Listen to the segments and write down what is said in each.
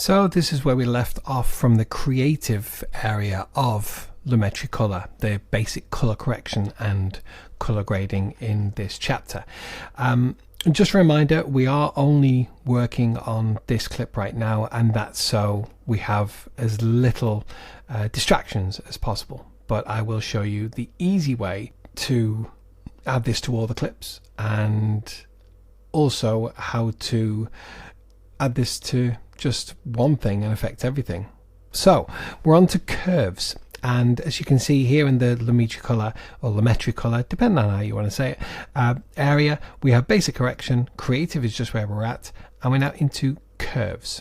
So this is where we left off from the creative area of Lumetri color, the basic color correction and color grading in this chapter. Just a reminder, we are only working on this clip right now, and that's so we have as little distractions as possible. But I will show you the easy way to add this to all the clips, and also how to add this to just one thing and affect everything. So we're on to curves, and as you can see here in the Lumetri color, depending on how you want to say it, area, we have basic correction, creative is just where we're at, and we're now into curves.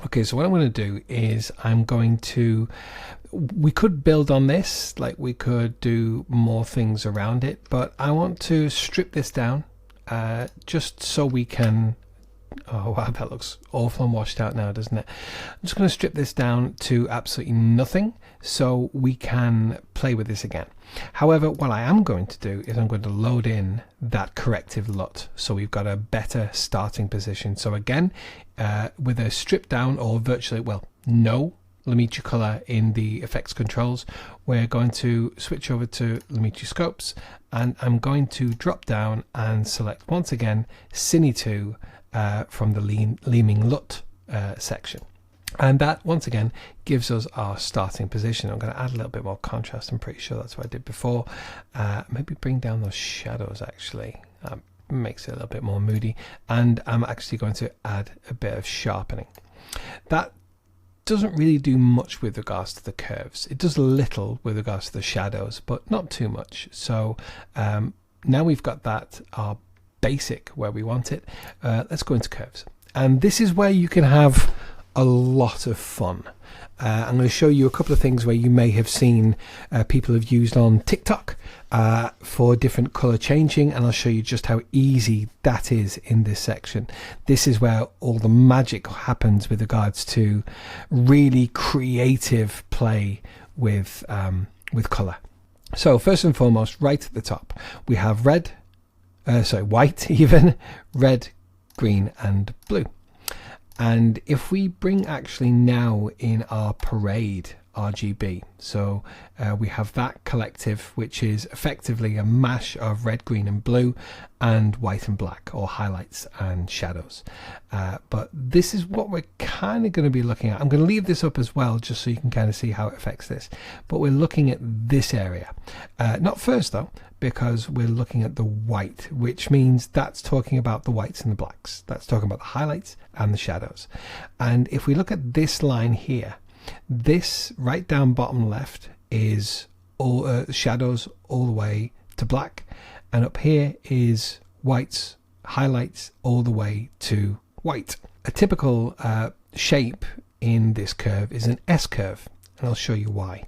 Okay, so what I'm going to do is we could build on this, like we could do more things around it, but I want to strip this down just so we can. Oh wow, that looks awful and washed out now, doesn't it? I'm just going to strip this down to absolutely nothing so we can play with this again. However, what I am going to do is I'm going to load in that corrective LUT so we've got a better starting position. So again, with a strip down or virtually, well, no Lumetri color in the effects controls, we're going to switch over to Lumetri scopes, and I'm going to drop down and select once again Cine 2 from the Leeming LUT section, and that once again gives us our starting position. I'm going to add a little bit more contrast. I'm pretty sure that's what I did before. Maybe bring down those shadows, actually makes it a little bit more moody, and I'm actually going to add a bit of sharpening. That doesn't really do much with regards to the curves. It does a little with regards to the shadows, but not too much. So now we've got that, our basic where we want it. Let's go into curves, and this is where you can have a lot of fun. I'm going to show you a couple of things where you may have seen people have used on TikTok for different color changing, and I'll show you just how easy that is in this section. This is where all the magic happens with regards to really creative play with color. So first and foremost, right at the top we have white, even red, green and blue. And if we bring actually now in our parade RGB, so we have that collective, which is effectively a mash of red, green and blue and white and black, or highlights and shadows. But this is what we're kind of going to be looking at. I'm going to leave this up as well just so you can kind of see how it affects this, but we're looking at this area. Not first though, because we're looking at the white, which means that's talking about the whites and the blacks. That's talking about the highlights and the shadows. And if we look at this line here, this right down bottom left is all shadows all the way to black, and up here is whites, highlights all the way to white. A typical shape in this curve is an S curve, and I'll show you why.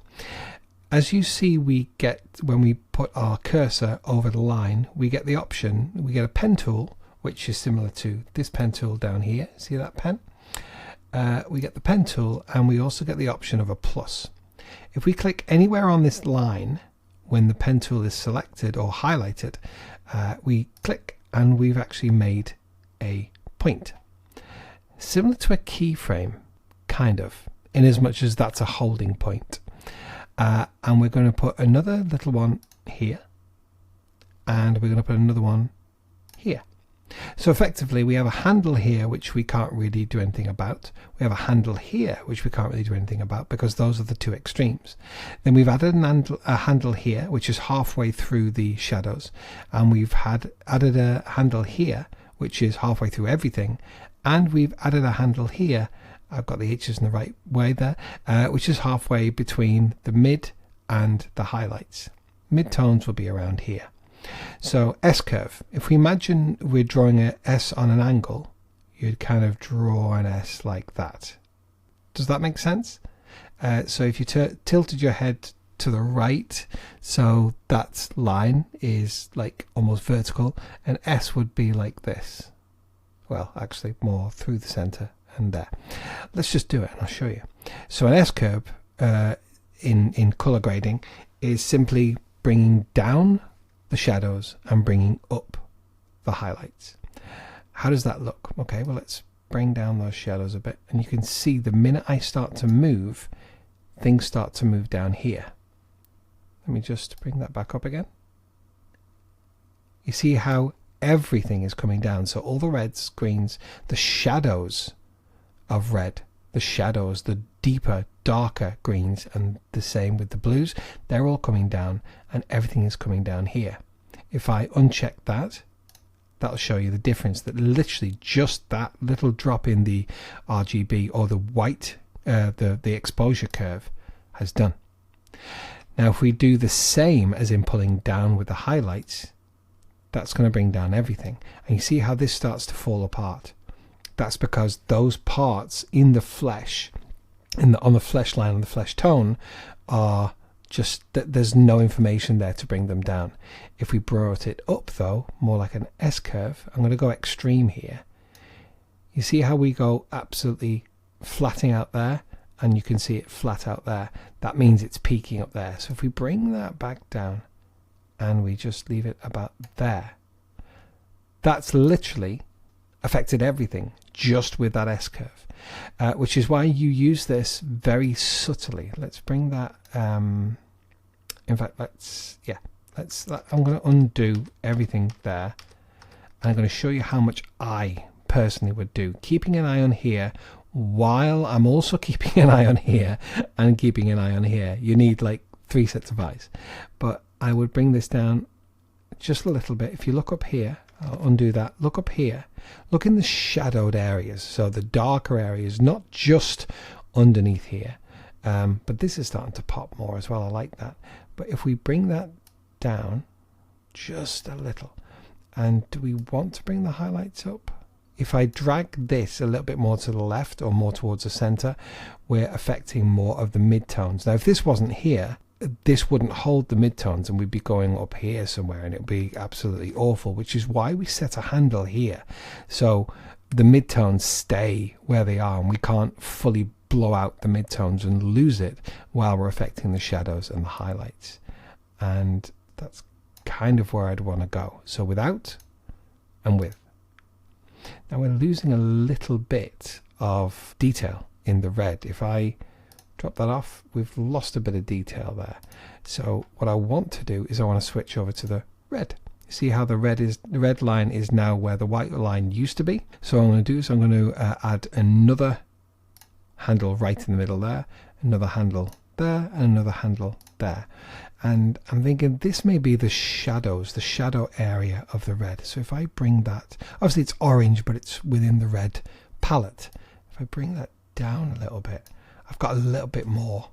As you see, we get, when we put our cursor over the line, we get the option, we get a pen tool, which is similar to this pen tool down here. See that pen? We get the pen tool, and we also get the option of a plus. If we click anywhere on this line when the pen tool is selected or highlighted, we click and we've actually made a point. Similar to a keyframe, kind of, in as much as that's a holding point. And we're going to put another little one here, and we're going to put another one here. So effectively we have a handle here which we can't really do anything about. We have a handle here which we can't really do anything about because those are the two extremes. Then we've added a handle here which is halfway through the shadows, and we've added a handle here which is halfway through everything, and we've added a handle here, I've got the H's in the right way there, which is halfway between the mid and the highlights. Midtones will be around here. So S curve, if we imagine we're drawing an S on an angle, you'd kind of draw an S like that. Does that make sense? So if you tilted your head to the right, so that line is like almost vertical, and S would be like this. Well, actually more through the center and there. Let's just do it and I'll show you. So an S curve in color grading is simply bringing down the shadows and bringing up the highlights. How does that look? Okay, well, let's bring down those shadows a bit, and you can see the minute I start to move, things start to move down here. Let me just bring that back up again. You see how everything is coming down. So all the reds, greens, the shadows of red, the shadows, the deeper, darker greens, and the same with the blues, they're all coming down, and everything is coming down here. If I uncheck that, that'll show you the difference that literally just that little drop in the RGB or the white, the exposure curve has done. Now if we do the same as in pulling down with the highlights, that's going to bring down everything, and you see how this starts to fall apart. That's because those parts in the flesh, on the flesh line and the flesh tone, are just that there's no information there to bring them down. If we brought it up though, more like an S curve, I'm going to go extreme here. You see how we go absolutely flatting out there, and you can see it flat out there. That means it's peaking up there. So if we bring that back down and we just leave it about there, that's literally affected everything just with that S curve, which is why you use this very subtly. Let's bring that, in fact, I'm going to undo everything there, and I'm going to show you how much I personally would do, keeping an eye on here while I'm also keeping an eye on here and keeping an eye on here. You need like 3 sets of eyes, but I would bring this down just a little bit. If you look up here, I'll undo that, look up here, look in the shadowed areas, so the darker areas, not just underneath here, but this is starting to pop more as well. I like that. But if we bring that down just a little, and do we want to bring the highlights up? If I drag this a little bit more to the left or more towards the center, we're affecting more of the midtones. Now if this wasn't here, this wouldn't hold the midtones, and we'd be going up here somewhere, and it would be absolutely awful, which is why we set a handle here, so the midtones stay where they are, and we can't fully blow out the midtones and lose it while we're affecting the shadows and the highlights. And that's kind of where I'd want to go. So without and with. Now we're losing a little bit of detail in the red. If I drop that off, we've lost a bit of detail there. So what I want to do is I want to switch over to the red. See how the red line is now where the white line used to be. So what I'm going to do is I'm going to add another handle right in the middle there, another handle there, and another handle there. And I'm thinking this may be the shadows, the shadow area of the red. So if I bring that, obviously it's orange, but it's within the red palette. If I bring that down a little bit, I've got a little bit more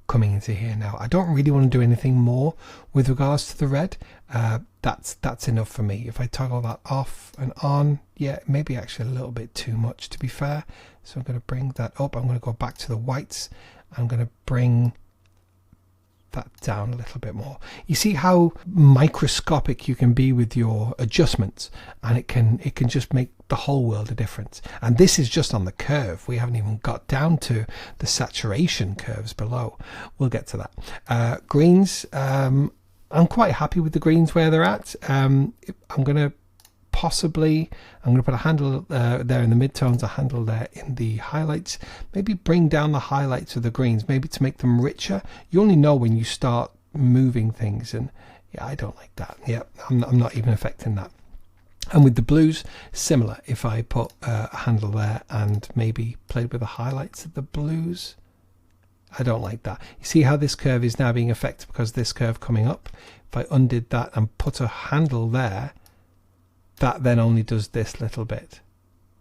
coming into here now. I don't really want to do anything more with regards to the red. That's enough for me. If I toggle that off and on, yeah, maybe actually a little bit too much, to be fair. So I'm going to bring that up. I'm going to go back to the whites. I'm going to bring that down a little bit more. You see how microscopic you can be with your adjustments, and it can just make the whole world a difference. And this is just on the curve. We haven't even got down to the saturation curves below. We'll get to that. Greens, I'm quite happy with the greens where they're at. I'm going to put a handle there in the midtones, a handle there in the highlights. Maybe bring down the highlights of the greens, maybe to make them richer. You only know when you start moving things, and yeah, I don't like that. Yeah, I'm not even affecting that. And with the blues, similar. If I put a handle there and maybe played with the highlights of the blues, I don't like that. You see how this curve is now being affected because this curve coming up. If I undid that and put a handle there, that then only does this little bit.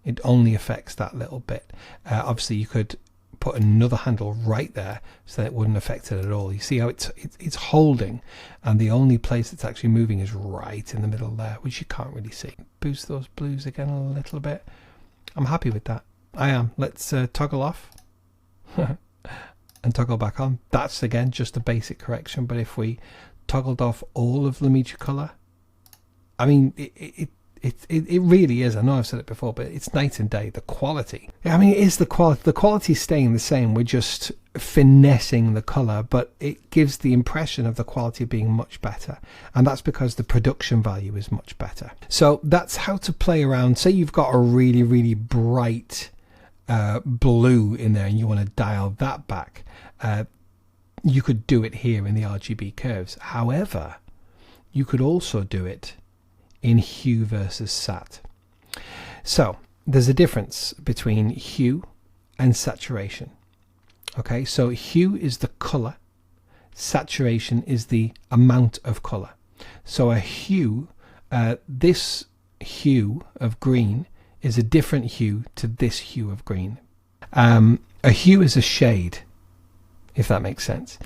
It only affects that little bit. Obviously you could put another handle right there so that it wouldn't affect it at all. You see how it's holding, and the only place it's actually moving is right in the middle there, which you can't really see. Boost those blues again a little bit. I'm happy with that. I am. Let's toggle off and toggle back on. That's again just a basic correction, but if we toggled off all of Lumetri color, I mean it really is. I know I've said it before, but it's night and day. The quality, I mean, it is the quality. The quality is staying the same. We're just finessing the color, but it gives the impression of the quality being much better, and that's because the production value is much better. So that's how to play around. Say you've got a really bright blue in there and you want to dial that back, you could do it here in the RGB curves. However, you could also do it in hue versus sat. So there's a difference between hue and saturation. Okay, so hue is the color, saturation is the amount of color. So a hue, this hue of green is a different hue to this hue of green. A hue is a shade, if that makes sense.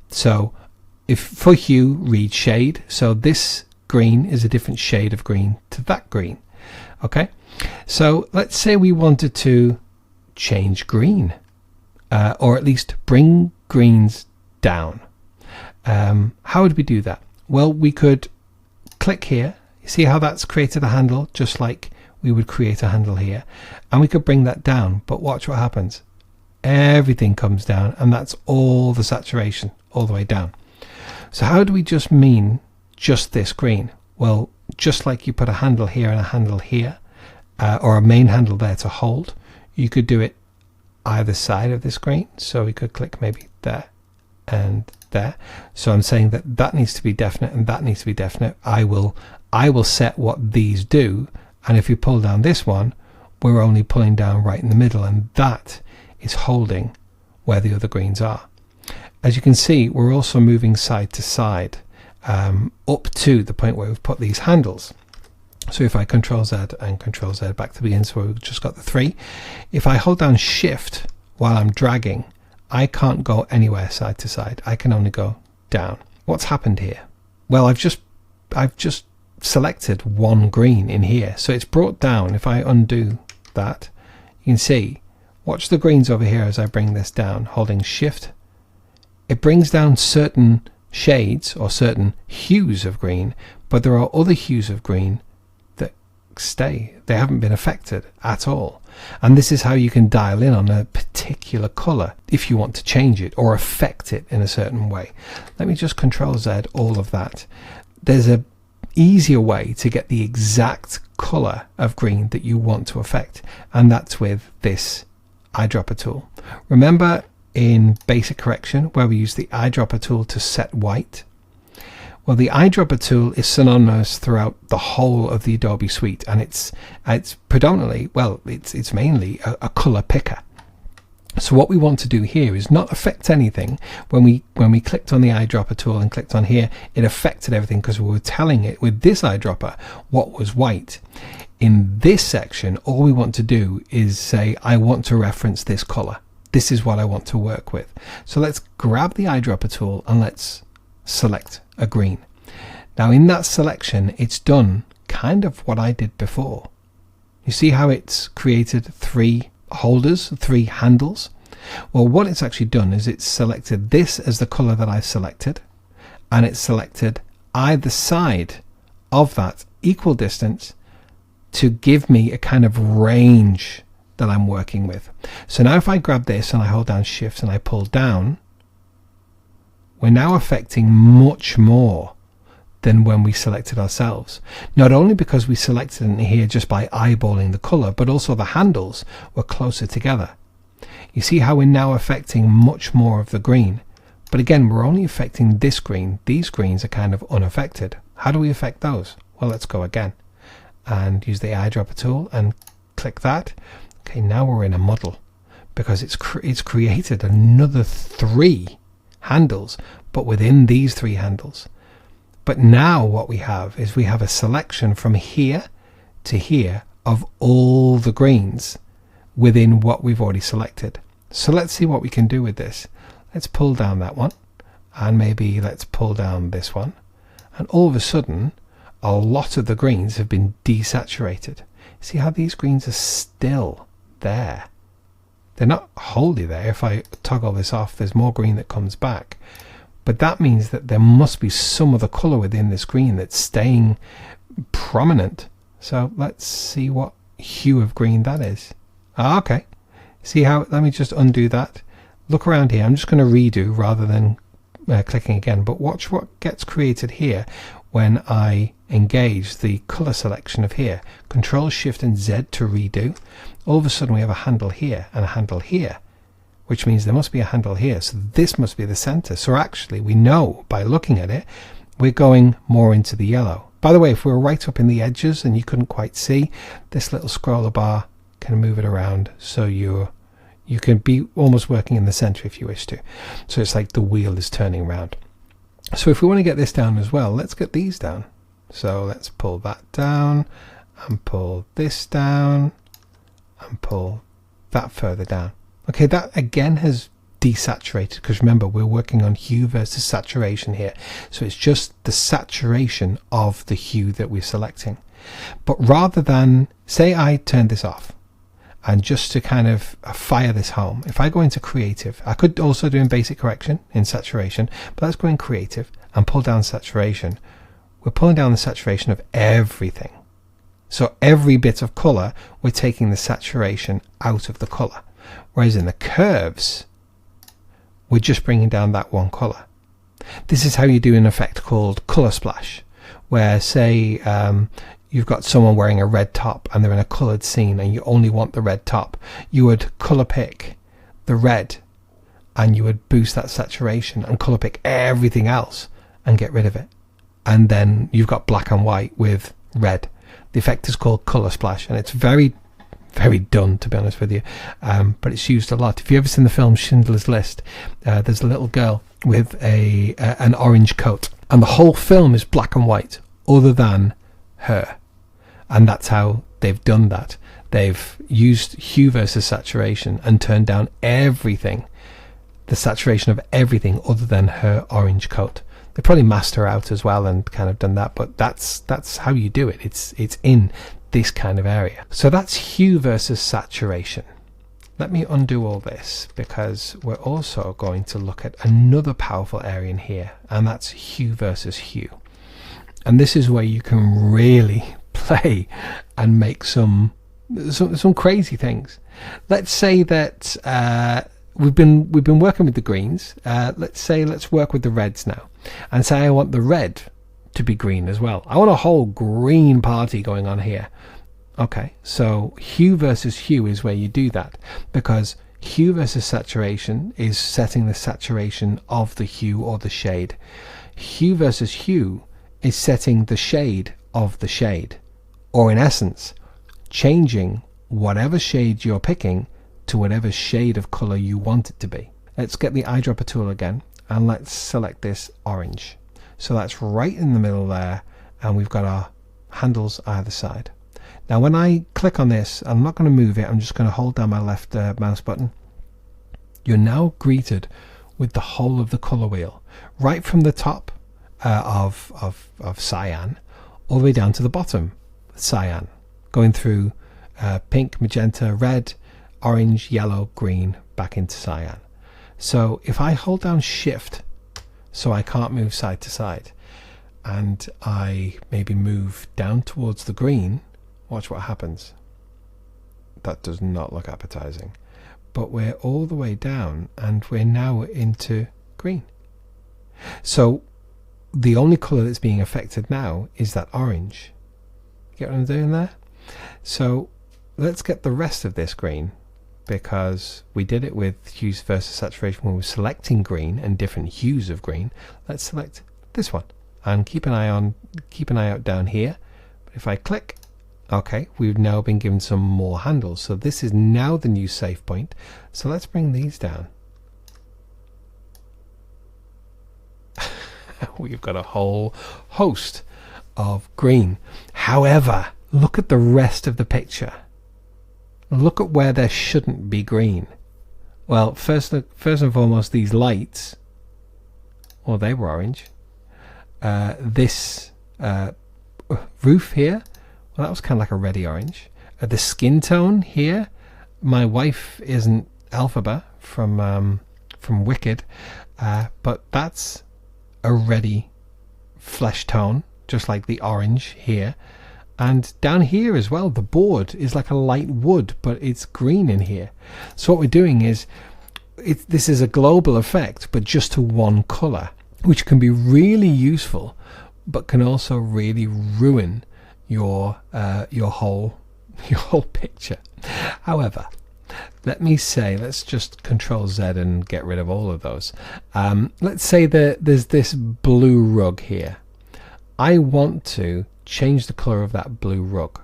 So if for hue, read shade. So this green is a different shade of green to that green. Okay, so let's say we wanted to change green, or at least bring greens down. How would we do that? Well, we could click here. See how that's created a handle, just like we would create a handle here, and we could bring that down. But watch what happens. Everything comes down, and that's all the saturation all the way down. So how do we just mean just this green? Well, just like you put a handle here and a handle here, or a main handle there to hold, you could do it either side of this green. So we could click maybe there and there. So I'm saying that that needs to be definite and that needs to be definite. I will set what these do, and if you pull down this one, we're only pulling down right in the middle, and that is holding where the other greens are. As you can see, we're also moving side to side up to the point where we've put these handles. So if I Control Z and Control Z back to begin, so we've just got the three. If I hold down Shift while I'm dragging, I can't go anywhere side to side. I can only go down. What's happened here? Well, I've just selected one green in here, so it's brought down. If I undo that, you can see, watch the greens over here as I bring this down, holding Shift. It brings down certain shades or certain hues of green, but there are other hues of green that stay. They haven't been affected at all. And this is how you can dial in on a particular color if you want to change it or affect it in a certain way. Let me just Control Z all of that. There's a easier way to get the exact color of green that you want to affect, and that's with this eyedropper tool. Remember in basic correction where we use the eyedropper tool to set white? Well, the eyedropper tool is synonymous throughout the whole of the Adobe suite, and it's predominantly, well, it's mainly a color picker. So what we want to do here is not affect anything. When we clicked on the eyedropper tool and clicked on here, it affected everything because we were telling it with this eyedropper what was white. In this section, all we want to do is say, I want to reference this color. This is what I want to work with. So let's grab the eyedropper tool and let's select a green. Now in that selection, it's done kind of what I did before. You see how it's created three holders, three handles? Well, what it's actually done is it's selected this as the color that I selected, and it's selected either side of that equal distance to give me a kind of range that I'm working with. So now if I grab this and I hold down Shift and I pull down, we're now affecting much more than when we selected ourselves. Not only because we selected in here just by eyeballing the color, but also the handles were closer together. You see how we're now affecting much more of the green. But again, we're only affecting this green. These greens are kind of unaffected. How do we affect those? Well, let's go again and use the eyedropper tool and click that. Okay, now we're in a muddle because it's created another three handles, but within these three handles. But now what we have is we have a selection from here to here of all the greens within what we've already selected. So let's see what we can do with this. Let's pull down that one, and maybe let's pull down this one, and all of a sudden a lot of the greens have been desaturated. See how these greens are still there. They're not wholly there. If I toggle this off, there's more green that comes back. But that means that there must be some other color within this green that's staying prominent. So let's see what hue of green that is. Okay. See how, let me just undo that. look around here. I'm just going to redo rather than clicking again, but watch what gets created here when I engage the color selection of here. Control Shift and Z to redo. All of a sudden we have a handle here and a handle here, which means there must be a handle here. So this must be the center. So actually we know by looking at it, we're going more into the yellow. By the way, if we were right up in the edges and you couldn't quite see, this little scroller bar can move it around so you can be almost working in the center if you wish to. So it's like the wheel is turning around. So if we want to get this down as well, let's get these down. So let's pull that down and pull this down and pull that further down. Okay, that again has desaturated, because remember we're working on hue versus saturation here. So it's just the saturation of the hue that we're selecting. But rather than, say I turn this off, and just to kind of fire this home, if I go into creative, I could also do in basic correction in saturation, but let's go in creative and pull down saturation. We're pulling down the saturation of everything. So every bit of color, we're taking the saturation out of the color. Whereas in the curves, we're just bringing down that one color. This is how you do an effect called color splash, where say you've got someone wearing a red top and they're in a colored scene and you only want the red top. You would color pick the red and you would boost that saturation and color pick everything else and get rid of it. And then you've got black and white with red. The effect is called color splash, and it's very done, to be honest with you, but it's used a lot. If you've ever seen the film Schindler's List, there's a little girl with an orange coat, and the whole film is black and white other than her, and that's how they've done that. They've used hue versus saturation and turned down everything, the saturation of everything other than her orange coat. They probably masked her out as well and kind of done that, but that's how you do it. It's in this kind of area. So that's hue versus saturation. Let me undo all this, because we're also going to look at another powerful area in here, and that's hue versus hue. And this is where you can really play and make some crazy things. Let's say that we've been working with the greens. Let's work with the reds now, and say I want the red to be green as well. I want a whole green party going on here. Okay, so hue versus hue is where you do that, because hue versus saturation is setting the saturation of the hue or the shade. Hue versus hue is setting the shade of the shade, or in essence changing whatever shade you're picking to whatever shade of color you want it to be. Let's get the eyedropper tool again and let's select this orange. So that's right in the middle there, and we've got our handles either side. Now when I click on this, I'm not going to move it, I'm just going to hold down my left mouse button. You're now greeted with the whole of the color wheel, right from the top of cyan all the way down to the bottom cyan, going through pink, magenta, red, orange, yellow, green, back into cyan. So if I hold down shift so I can't move side to side, and I maybe move down towards the green, watch what happens. That does not look appetizing, but we're all the way down and we're now into green. So the only color that's being affected now is that orange. Get what I'm doing there? So let's get the rest of this green, because we did it with hues versus saturation when we were selecting green and different hues of green. Let's select this one and keep an eye out down here. But if I click, okay, we've now been given some more handles. So this is now the new safe point. So let's bring these down. We've got a whole host of green. However, look at the rest of the picture. Look at where there shouldn't be green. Well, first and foremost, these lights, well, they were orange. This roof here, well, that was kind of like a reddy orange. The skin tone here, my wife isn't Elphaba from Wicked, but that's a reddy flesh tone, just like the orange here. And down here as well, the board is like a light wood, but it's green in here. So what we're doing is this is a global effect, but just to one color, which can be really useful, but can also really ruin your whole picture. However, let's just Control Z and get rid of all of those. Let's say that there's this blue rug here. I want to change the color of that blue rug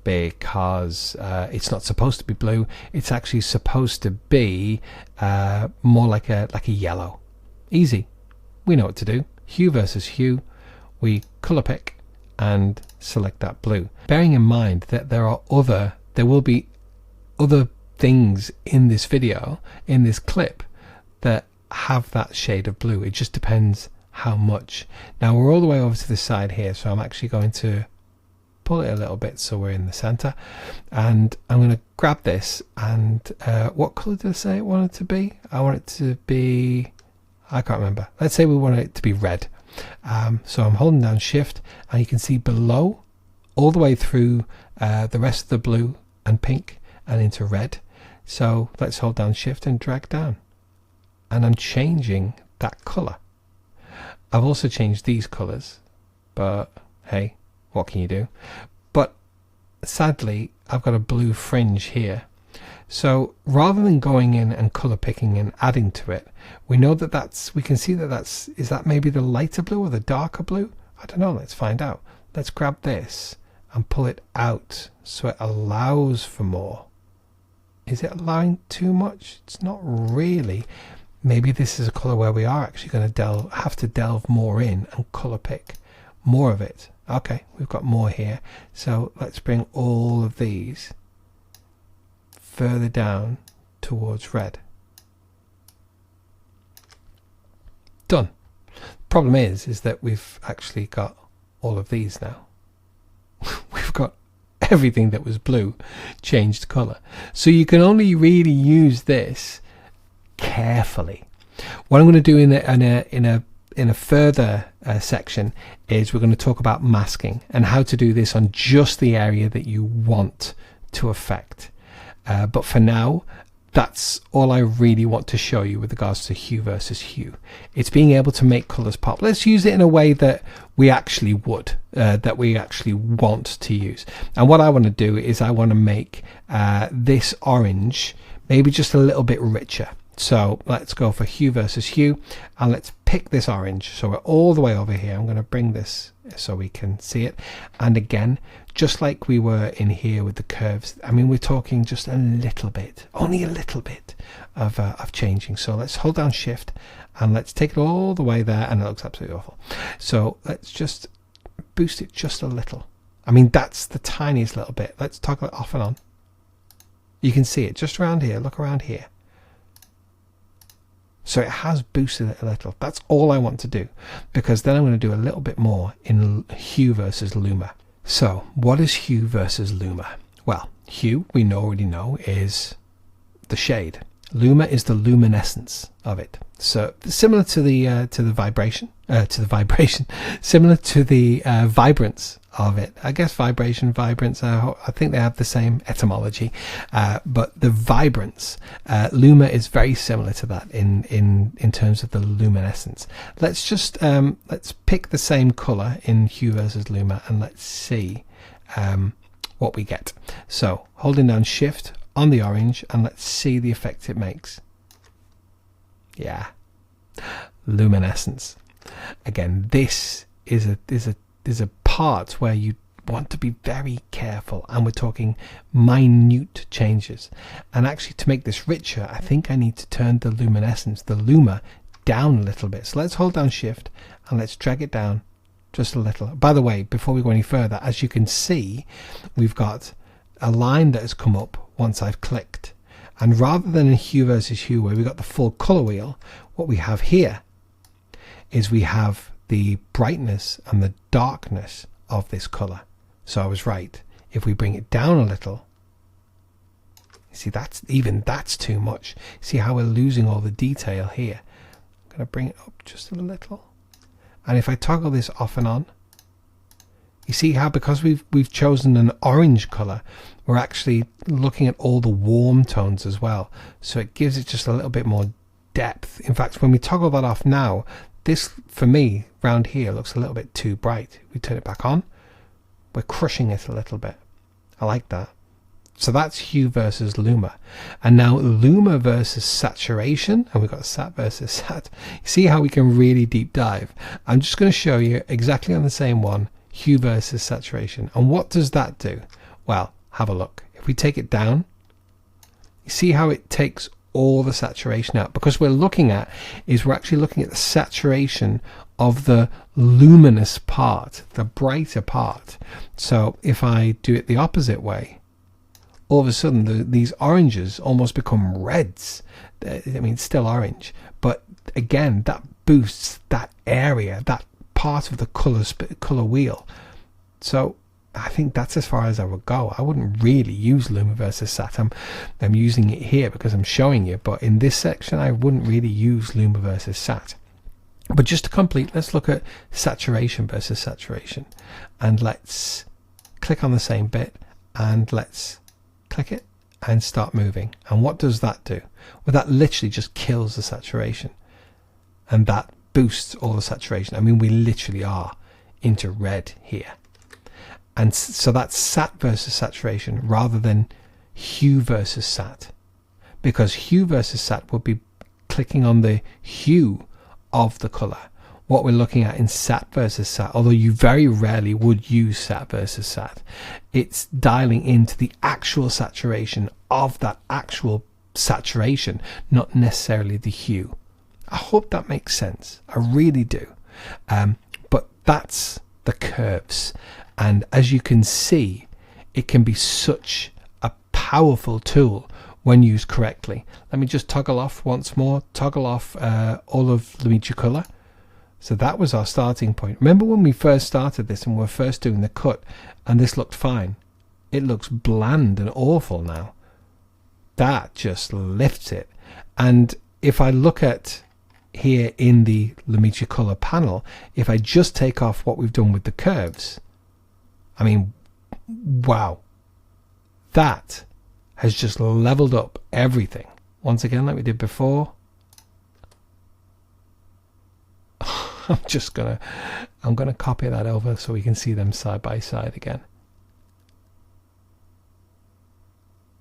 because it's not supposed to be blue. It's actually supposed to be more like a yellow. Easy. We know what to do. Hue versus hue. We color pick and select that blue. Bearing in mind that there will be other things in this video, in this clip, that have that shade of blue. It just depends how much. Now we're all the way over to the side here, so I'm actually going to pull it a little bit so we're in the center, and I'm going to grab this, and what color did I say it wanted to be? I want it to be, I can't remember. Let's say we want it to be red. So I'm holding down Shift, and you can see below, all the way through the rest of the blue and pink and into red. So let's hold down Shift and drag down, and I'm changing that color. I've also changed these colors, but hey, what can you do? But sadly, I've got a blue fringe here. So rather than going in and color picking and adding to it, we know that we can see that is that maybe the lighter blue or the darker blue? I don't know, let's find out. Let's grab this and pull it out so it allows for more. Is it allowing too much? It's not really. Maybe this is a color where we are actually going to have to delve more in and color pick more of it. Okay, we've got more here. So let's bring all of these further down towards red. Done. Problem is that we've actually got all of these now. We've got everything that was blue changed color. So you can only really use this carefully. What I'm going to do in a further section is we're going to talk about masking and how to do this on just the area that you want to affect. But for now, that's all I really want to show you with regards to hue versus hue. It's being able to make colors pop. Let's use it in a way that we actually would, that we actually want to use. And what I want to do is I want to make this orange maybe just a little bit richer. So let's go for hue versus hue, and let's pick this orange. So we're all the way over here. I'm going to bring this so we can see it. And again, just like we were in here with the curves, I mean, we're talking just a little bit, only a little bit of changing. So let's hold down Shift and let's take it all the way there, and it looks absolutely awful. So let's just boost it just a little. I mean, that's the tiniest little bit. Let's toggle it off and on. You can see it just around here. Look around here. So it has boosted it a little. That's all I want to do, because then I'm going to do a little bit more in hue versus luma. So what is hue versus luma? Well, hue, we already know, is the shade. Luma is the luminescence of it. So similar to the vibration, similar to the vibrance of it. I guess vibration, vibrance, I think they have the same etymology, but the vibrance, luma is very similar to that in terms of the luminescence. Let's just let's pick the same color in hue versus luma, and let's see what we get. So holding down Shift on the orange, and let's see the effect it makes. Yeah, luminescence. Again, this is a part where you want to be very careful, and we're talking minute changes. And actually, to make this richer, I think I need to turn the luminescence, the luma, down a little bit. So let's hold down Shift and let's drag it down just a little. By the way, before we go any further, as you can see, we've got a line that has come up once I've clicked, and rather than in hue versus hue where we got the full color wheel, what we have here is we have the brightness and the darkness of this color. So I was right. If we bring it down a little, see, that's too much. See how we're losing all the detail here. I'm going to bring it up just a little, and if I toggle this off and on, You see how because we've chosen an orange color, we're actually looking at all the warm tones as well. So it gives it just a little bit more depth. In fact, when we toggle that off now, this for me round here looks a little bit too bright. We turn it back on, we're crushing it a little bit. I like that. So that's hue versus luma. And now luma versus saturation, and we've got sat versus sat. You see how we can really deep dive. I'm just going to show you exactly on the same one, hue versus saturation. And what does that do? Well, have a look. If we take it down, you see how it takes all the saturation out. Because we're actually looking at the saturation of the luminous part, the brighter part. So if I do it the opposite way, all of a sudden these oranges almost become reds. I mean, it's still orange, but again, that boosts that area, that part of the color wheel. So I think that's as far as I would go. I wouldn't really use luma versus sat. I'm using it here because I'm showing you, but in this section I wouldn't really use luma versus sat. But just to complete, let's look at saturation versus saturation, and let's click on the same bit and let's click it and start moving. And what does that do? Well, that literally just kills the saturation, and that boosts all the saturation. I mean, we literally are into red here. And so that's sat versus saturation rather than hue versus sat, because hue versus sat would be clicking on the hue of the color. What we're looking at in sat versus sat, although you very rarely would use sat versus sat, it's dialing into the actual saturation of that actual saturation, not necessarily the hue. I hope that makes sense. I really do. But that's the curves. And as you can see, it can be such a powerful tool when used correctly. Let me just toggle off once more, toggle off all of Lumetri color. So that was our starting point. Remember when we first started this and we were first doing the cut and this looked fine? It looks bland and awful now. That just lifts it. And if I look at here in the Lumetri color panel, if I just take off what we've done with the curves, I mean, wow, that has just leveled up everything. Once again, like we did before, I'm gonna copy that over so we can see them side by side again.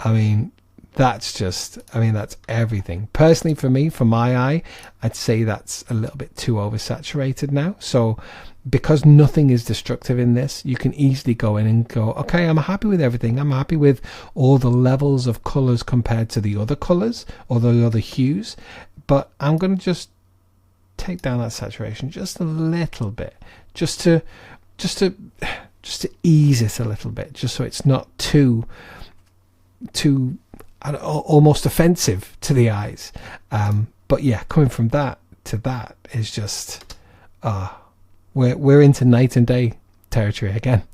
I mean, that's everything. Personally, for me, for my eye, I'd say that's a little bit too oversaturated now. So because nothing is destructive in this, you can easily go in and go, okay, I'm happy with everything. I'm happy with all the levels of colors compared to the other colors or the other hues. But I'm going to just take down that saturation just a little bit, just to ease it a little bit, just so it's not too almost offensive to the eyes. But yeah, coming from that to that is just we're into night and day territory again.